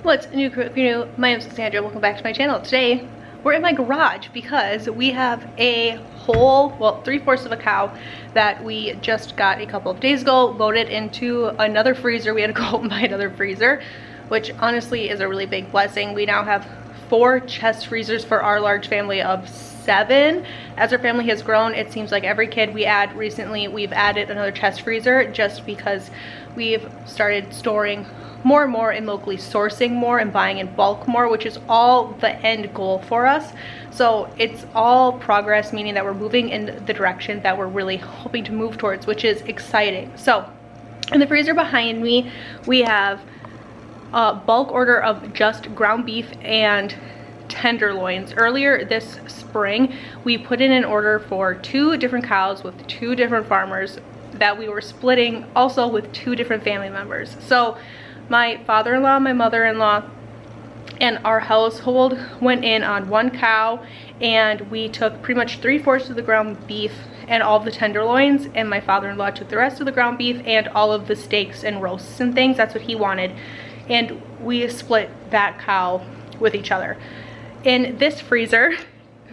What's new, crew? If you're new, my name is Cassandra. Welcome back to my channel. Today, we're in my garage because we have a whole, well, 3/4 of a cow that we just got a couple of days ago, loaded into another freezer. We had to go out and buy another freezer, which honestly is a really big blessing. We now have 4 chest freezers for our large family of 7. As our family has grown, it seems like every kid we add recently, we've added another chest freezer just because we've started storing more and more and locally sourcing more and buying in bulk more, which is all the end goal for us. So it's all progress, meaning that we're moving in the direction that we're really hoping to move towards, which is exciting. So in the freezer behind me, we have a bulk order of just ground beef and tenderloins. Earlier this spring, we put in an order for 2 different cows with 2 different farmers that we were splitting also with 2 different family members. So my father-in-law, my mother-in-law, and our household went in on 1 cow, and we took pretty much 3/4 of the ground beef and all of the tenderloins, and my father-in-law took the rest of the ground beef and all of the steaks and roasts and things. That's what he wanted, and we split that cow with each other. In this freezer,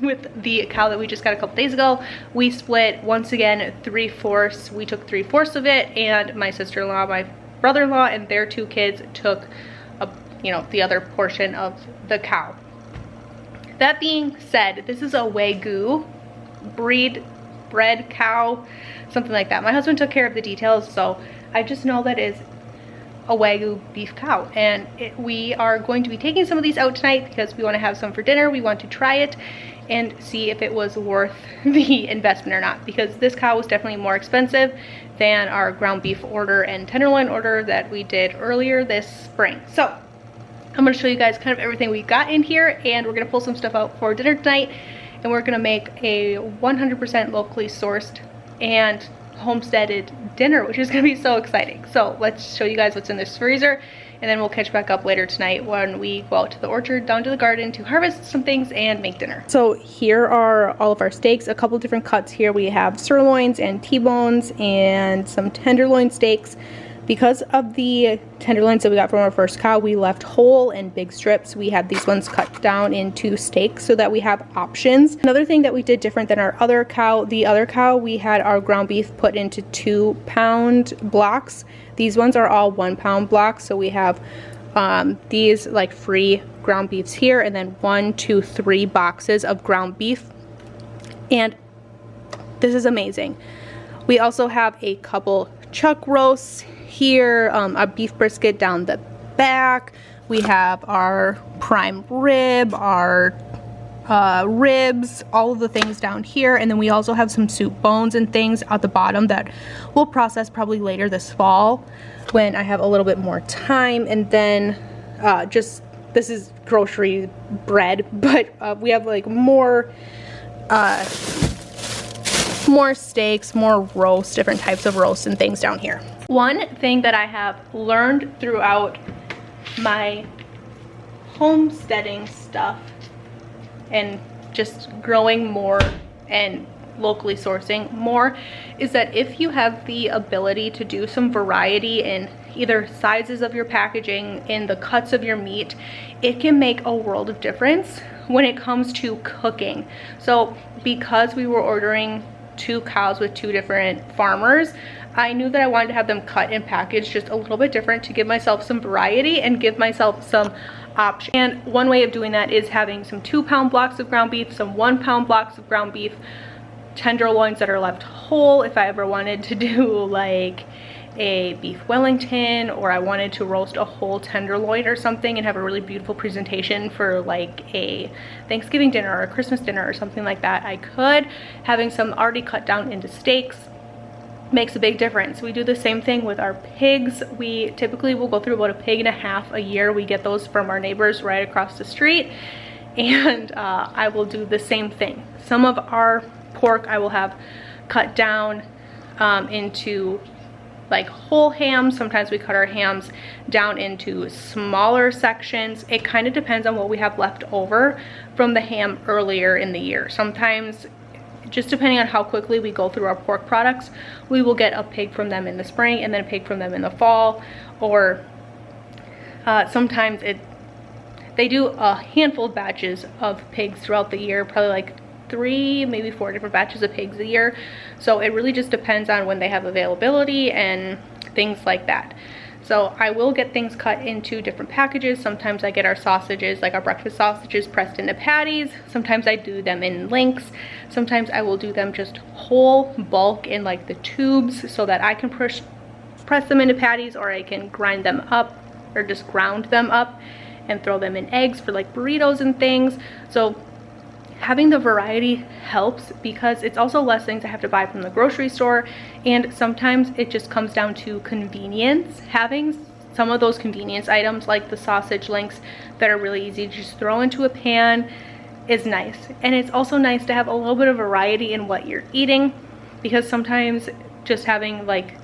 with the cow that we just got a couple days ago, we split once again 3/4. We took 3/4 of it, and my sister-in-law, my brother-in-law, and their 2 kids took the other portion of the cow. That being said, this is a Wagyu bred cow, something like that. My husband took care of the details, so I just know that is a Wagyu beef cow, and we are going to be taking some of these out tonight because we want to have some for dinner. We want to try it and see if it was worth the investment or not, because this cow was definitely more expensive than our ground beef order and tenderloin order that we did earlier this spring. So I'm going to show you guys kind of everything we got in here, and we're going to pull some stuff out for dinner tonight, and we're going to make a 100% locally sourced and homesteaded dinner, which is going to be so exciting. So let's show you guys what's in this freezer, and then we'll catch back up later tonight when we go out to the orchard, down to the garden to harvest some things and make dinner. So here are all of our steaks, a couple different cuts here. We have sirloins and T-bones and some tenderloin steaks. Because of the tenderloins that we got from our first cow, we left whole and big strips. We had these ones cut down into steaks so that we have options. Another thing that we did different than our other cow, we had our ground beef put into 2-pound blocks. These ones are all 1-pound blocks. So we have these like free ground beefs here, and then 1, 2, 3 boxes of ground beef. And this is amazing. We also have a couple chuck roasts here, a beef brisket down the back. We have our prime rib, our ribs, all of the things down here, and then we also have some soup bones and things at the bottom that we'll process probably later this fall when I have a little bit more time. And then this is grocery bread, but we have like more steaks, more roast, different types of roast and things down here. One thing that I have learned throughout my homesteading stuff and just growing more and locally sourcing more is that if you have the ability to do some variety in either sizes of your packaging, in the cuts of your meat, it can make a world of difference when it comes to cooking. So because we were ordering 2 cows with 2 different farmers, I knew that I wanted to have them cut and packaged just a little bit different to give myself some variety and give myself some options. And one way of doing that is having some 2-pound blocks of ground beef, some 1-pound blocks of ground beef, tenderloins that are left whole if I ever wanted to do like a beef Wellington, or I wanted to roast a whole tenderloin or something and have a really beautiful presentation for like a Thanksgiving dinner or a Christmas dinner or something like that. I could. Having some already cut down into steaks makes a big difference. We do the same thing with our pigs. We typically will go through about 1.5 pigs a year. We get those from our neighbors right across the street, and I will do the same thing. Some of our pork I will have cut down into like whole hams. Sometimes we cut our hams down into smaller sections. It kind of depends on what we have left over from the ham earlier in the year. Sometimes, just depending on how quickly we go through our pork products, we will get a pig from them in the spring and then a pig from them in the fall, or sometimes it They do a handful of batches of pigs throughout the year, probably like 3, maybe 4 different batches of pigs a year. So it really just depends on when they have availability and things like that. So I will get things cut into different packages. Sometimes I get our sausages, like our breakfast sausages, pressed into patties. Sometimes I do them in links. Sometimes I will do them just whole bulk in like the tubes so that I can press them into patties, or I can grind them up or just ground them up and throw them in eggs for like burritos and things. So having the variety helps because it's also less things I have to buy from the grocery store, and sometimes it just comes down to convenience. Having some of those convenience items like the sausage links that are really easy to just throw into a pan is nice. And it's also nice to have a little bit of variety in what you're eating, because sometimes just having like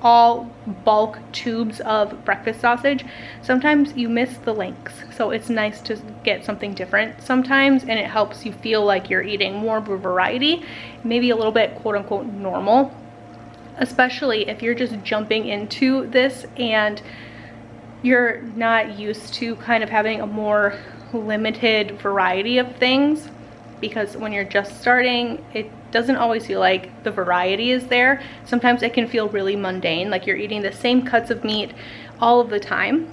all bulk tubes of breakfast sausage, sometimes you miss the links. So it's nice to get something different sometimes, and it helps you feel like you're eating more of a variety, maybe a little bit quote unquote normal, especially if you're just jumping into this and you're not used to kind of having a more limited variety of things. Because when you're just starting, it doesn't always feel like the variety is there. Sometimes it can feel really mundane, like you're eating the same cuts of meat all of the time.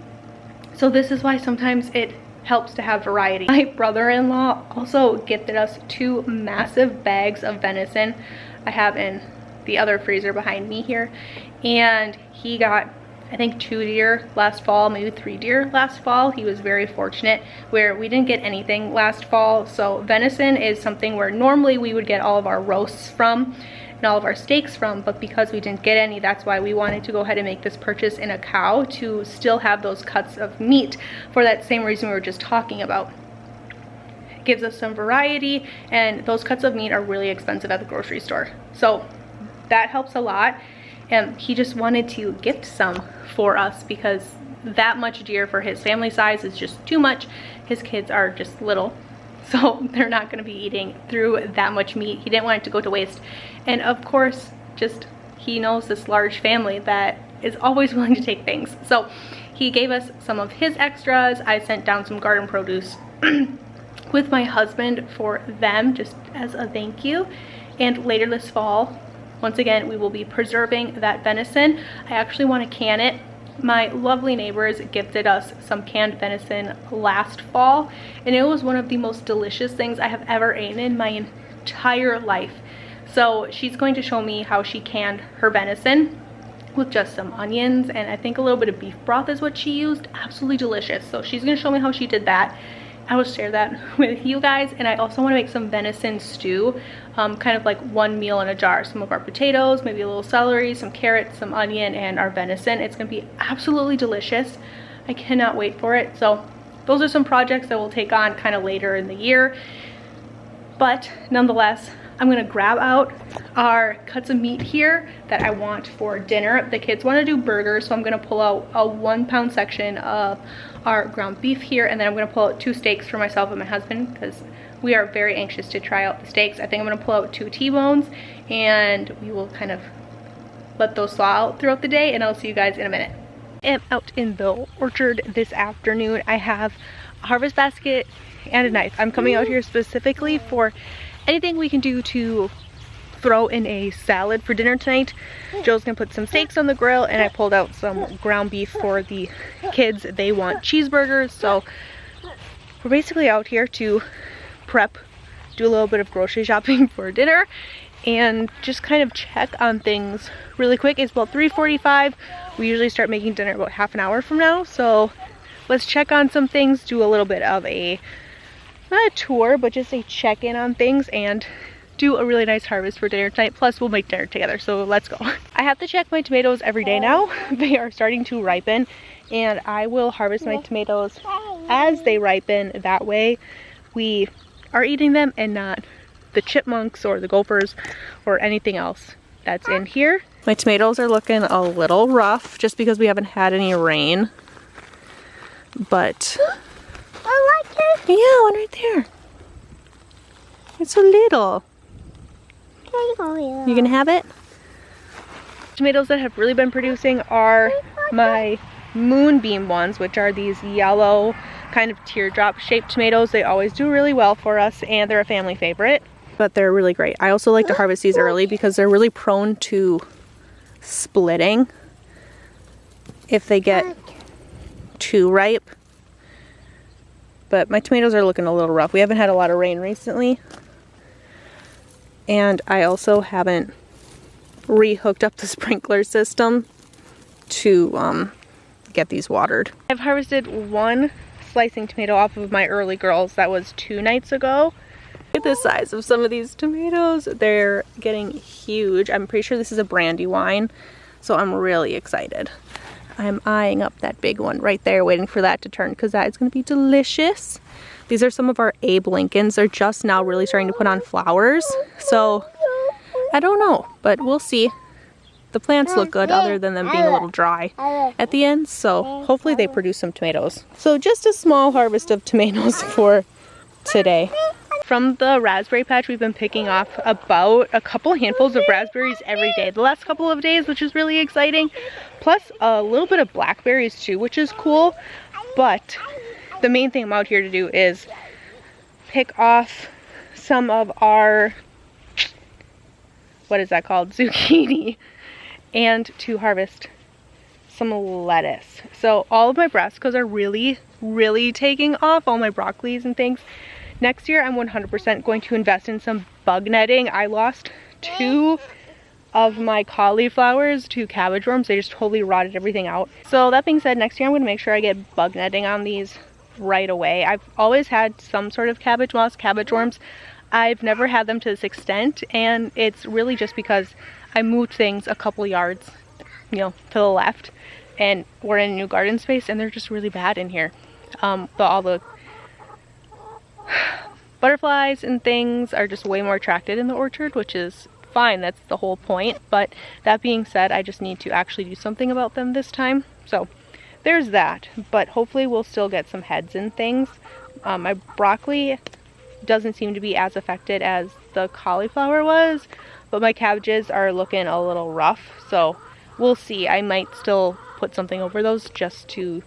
So this is why sometimes it helps to have variety. My brother-in-law also gifted us 2 massive bags of venison I have in the other freezer behind me here. And he got, I think, 2 deer last fall, maybe 3 deer last fall. He was very fortunate where we didn't get anything last fall. So venison is something where normally we would get all of our roasts from and all of our steaks from, but because we didn't get any, that's why we wanted to go ahead and make this purchase in a cow to still have those cuts of meat for that same reason we were just talking about. It gives us some variety, and those cuts of meat are really expensive at the grocery store. So that helps a lot. And he just wanted to gift some for us because that much deer for his family size is just too much. His kids are just little, so they're not going to be eating through that much meat. He didn't want it to go to waste. And of course, just he knows this large family that is always willing to take things. So he gave us some of his extras. I sent down some garden produce with my husband for them just as a thank you. And later this fall, once again, we will be preserving that venison. I actually want to can it. My lovely neighbors gifted us some canned venison last fall, and it was one of the most delicious things I have ever eaten in my entire life. So she's going to show me how she canned her venison with just some onions, and I think a little bit of beef broth is what she used. Absolutely delicious. So she's going to show me how she did that. I will share that with you guys. And I also want to make some venison stew, kind of like one meal in a jar. Some of our potatoes, maybe a little celery, some carrots, some onion, and our venison. It's going to be absolutely delicious. I cannot wait for it. So those are some projects that we'll take on kind of later in the year. But nonetheless, I'm going to grab out our cuts of meat here that I want for dinner. The kids want to do burgers, so I'm going to pull out a 1-pound section of our ground beef here, and then I'm going to pull out 2 steaks for myself and my husband because we are very anxious to try out the steaks. I think I'm going to pull out 2 T-bones, and we will kind of let those thaw out throughout the day, and I'll see you guys in a minute. I am out in the orchard this afternoon. I have a harvest basket and a knife. I'm coming out here specifically for anything we can do to throw in a salad for dinner tonight. Joe's gonna put some steaks on the grill, and I pulled out some ground beef for the kids. They want cheeseburgers, so we're basically out here to prep, do a little bit of grocery shopping for dinner, and just kind of check on things really quick. It's about 3:45. We usually start making dinner about half an hour from now, so let's check on some things, do a little bit of a, not a tour, but just a check-in on things, and do a really nice harvest for dinner tonight. Plus we'll make dinner together, so let's go. I have to check my tomatoes every day now. They are starting to ripen, and I will harvest my tomatoes as they ripen. That way we are eating them and not the chipmunks or the gophers or anything else that's in here. My tomatoes are looking a little rough just because we haven't had any rain, but I like it. yeah, one right there. It's so little. You gonna have it? Tomatoes that have really been producing are my moonbeam ones, which are these yellow kind of teardrop shaped tomatoes. They always do really well for us and they're a family favorite, but they're really great. I also like to harvest these early because they're really prone to splitting if they get too ripe. But my tomatoes are looking a little rough. We haven't had a lot of rain recently, and I also haven't re-hooked up the sprinkler system to get these watered. I've harvested one slicing tomato off of my early girls. That was 2 nights ago. Look at the size of some of these tomatoes. They're getting huge. I'm pretty sure this is a Brandywine, so I'm really excited. I'm eyeing up that big one right there, waiting for that to turn because that is going to be delicious. These are some of our Abe Lincolns. They're just now really starting to put on flowers, so I don't know, but we'll see. The plants look good other than them being a little dry at the end, so hopefully they produce some tomatoes. So just a small harvest of tomatoes for today. From the raspberry patch, we've been picking off about a couple handfuls of raspberries every day the last couple of days, which is really exciting. Plus a little bit of blackberries too, which is cool. But the main thing I'm out here to do is pick off some of our, what is that called? Zucchini. And to harvest some lettuce. So all of my brassicas are really taking off, all my broccolis and things. Next year, I'm 100% going to invest in some bug netting. I lost 2 of my cauliflowers to cabbage worms. They just totally rotted everything out. So that being said, next year I'm going to make sure I get bug netting on these right away. I've always had some sort of cabbage moss, cabbage worms. I've never had them to this extent, and it's really just because I moved things a couple yards, you know, to the left, and we're in a new garden space, and they're just really bad in here. All the butterflies and things are just way more attracted in the orchard, which is fine. That's the whole point. But that being said, I just need to actually do something about them this time. So there's that. But hopefully we'll still get some heads and things. My broccoli doesn't seem to be as affected as the cauliflower was, but my cabbages are looking a little rough. So we'll see. I might still put something over those just to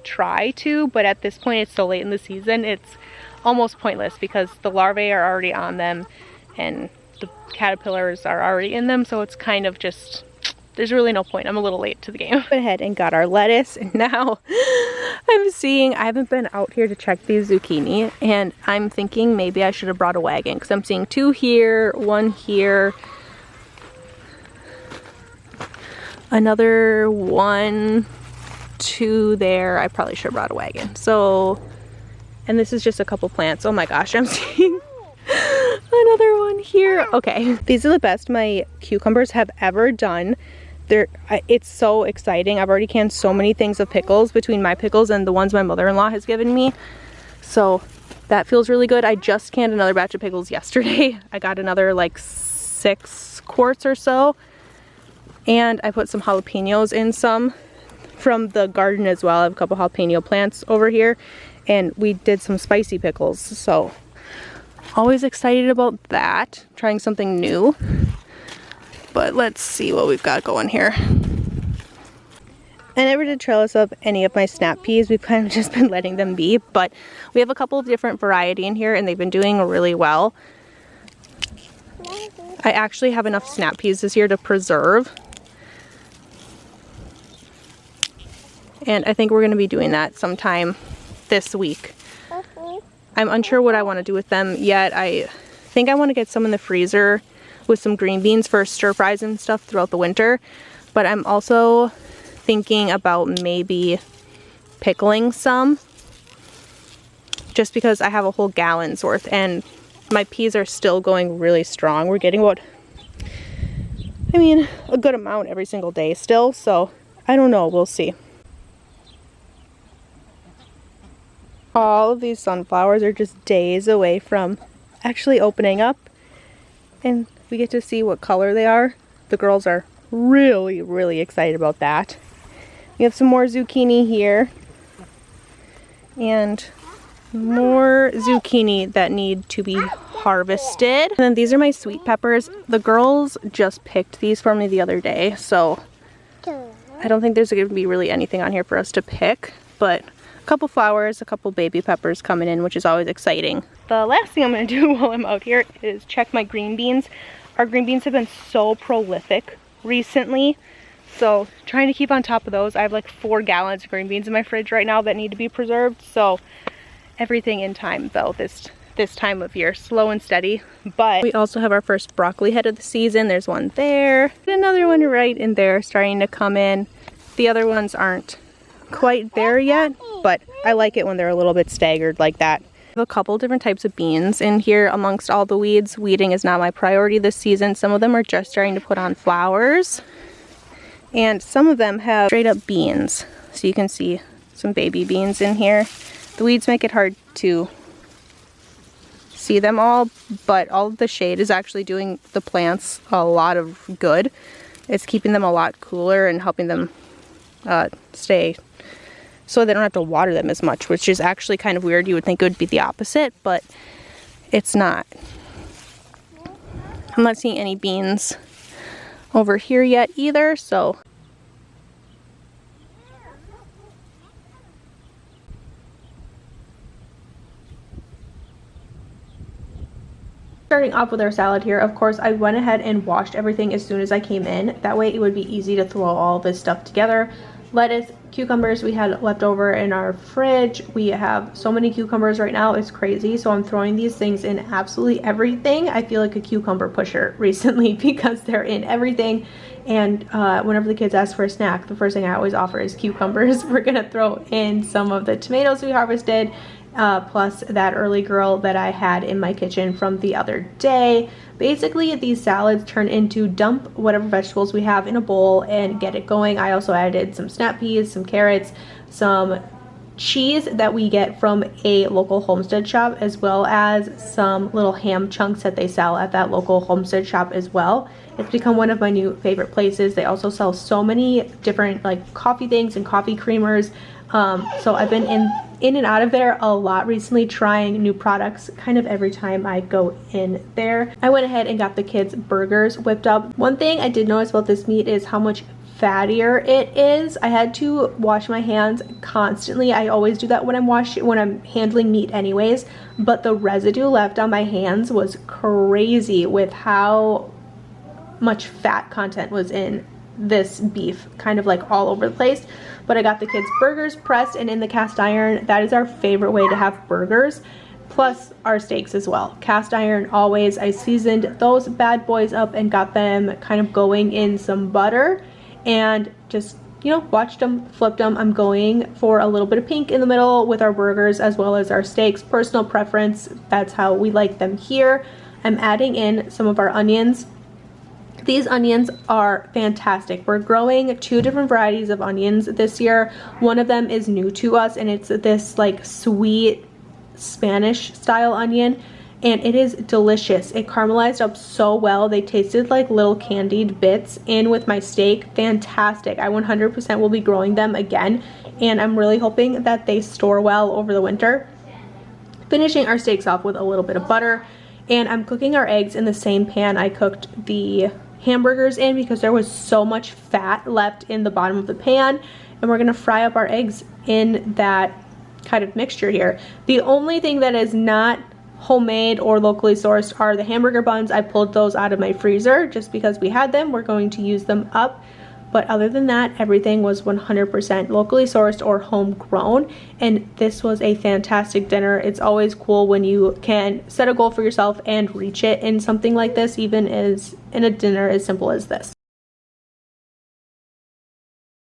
try to, but at this point it's so late in the season, it's almost pointless because the larvae are already on them and the caterpillars are already in them, so it's kind of just, there's really no point. I'm a little late to the game. Went ahead and got our lettuce, and now I'm seeing, I haven't been out here to check these zucchini, and I'm thinking maybe I should have brought a wagon because I'm seeing 2 here, 1 here, another 1, 2 there. I probably should have brought a wagon. So, and this is just a couple plants. Oh my gosh, I'm seeing another one here. Okay, these are the best my cucumbers have ever done. It's so exciting. I've already canned so many things of pickles between my pickles and the ones my mother-in-law has given me. So that feels really good. I just canned another batch of pickles yesterday. I got another like 6 quarts or so. And I put some jalapenos in some from the garden as well. I have a couple jalapeno plants over here. And we did some spicy pickles. So always excited about that. Trying something new. But let's see what we've got going here. I never did trellis up any of my snap peas. We've kind of just been letting them be. But we have a couple of different variety in here and they've been doing really well. I actually have enough snap peas this year to preserve. And I think we're going to be doing that sometime this week. I'm unsure what I want to do with them yet. I think I want to get some in the freezer with some green beans for stir fries and stuff throughout the winter. But I'm also thinking about maybe pickling some, just because I have a whole gallon's worth and my peas are still going really strong. We're getting about, I mean, a good amount every single day still. So I don't know, we'll see. All of these sunflowers are just days away from actually opening up, and we get to see what color they are. The girls are really excited about that. We have some more zucchini here and more zucchini that need to be harvested. And then these are my sweet peppers. The girls just picked these for me the other day, so I don't think there's going to be really anything on here for us to pick, but a couple flowers, a couple baby peppers coming in, which is always exciting. The last thing I'm going to do while I'm out here is check my green beans. Our green beans have been so prolific recently, so trying to keep on top of those. I have like 4 gallons of green beans in my fridge right now that need to be preserved, so everything in time though this time of year, slow and steady. But we also have our first broccoli head of the season. There's one there, another one right in there starting to come in. The other ones aren't quite there yet, but I like it when they're a little bit staggered like that. I have a couple different types of beans in here amongst all the weeds. Weeding is not my priority this season. Some of them are just starting to put on flowers, and some of them have straight up beans. So you can see some baby beans in here. The weeds make it hard to see them all, but all of the shade is actually doing the plants a lot of good. It's keeping them a lot cooler and helping them stay so they don't have to water them as much, which is actually kind of weird. You would think it would be the opposite, but it's not. I'm not seeing any beans over here yet either, so starting off with our salad here, of course, I went ahead and washed everything as soon as I came in. That way it would be easy to throw all this stuff together. Lettuce, cucumbers we had left over in our fridge. We have so many cucumbers right now, it's crazy. So I'm throwing these things in absolutely everything. I feel like a cucumber pusher recently because they're in everything. And whenever the kids ask for a snack, the first thing I always offer is cucumbers. We're gonna throw in some of the tomatoes we harvested, plus that early girl that I had in my kitchen from the other day. Basically, these salads turn into dump whatever vegetables we have in a bowl and get it going. I also added some snap peas, some carrots, some cheese that we get from a local Homestead shop, as well as some little ham chunks that they sell at that local Homestead shop as well. It's become one of my new favorite places. They also sell so many different like coffee things and coffee creamers. So I've been in and out of there a lot recently, trying new products kind of every time I go in there. I went ahead and got the kids burgers whipped up. One thing I did notice about this meat is how much fattier it is. I had to wash my hands constantly. I always do that when I'm handling meat anyways, but the residue left on my hands was crazy with how much fat content was in this beef, kind of like all over the place. But I got the kids burgers pressed and in the cast iron. That is our favorite way to have burgers, plus our steaks as well. Cast iron always. I seasoned those bad boys up and got them kind of going in some butter and just, you know, watched them, flipped them. I'm going for a little bit of pink in the middle with our burgers as well as our steaks. Personal preference, that's how we like them here. I'm adding in some of our onions. These onions are fantastic. We're growing 2 different varieties of onions this year. One of them is new to us and it's this like sweet Spanish style onion, and it is delicious. It caramelized up so well. They tasted like little candied bits in with my steak. Fantastic. I 100% will be growing them again, and I'm really hoping that they store well over the winter. Finishing our steaks off with a little bit of butter, and I'm cooking our eggs in the same pan I cooked the hamburgers in because there was so much fat left in the bottom of the pan, and we're gonna fry up our eggs in that kind of mixture here. The only thing that is not homemade or locally sourced are the hamburger buns. I pulled those out of my freezer just because we had them. We're going to use them up. But other than that, everything was 100% locally sourced or homegrown, and this was a fantastic dinner. It's always cool when you can set a goal for yourself and reach it in something like this, even as in a dinner as simple as this.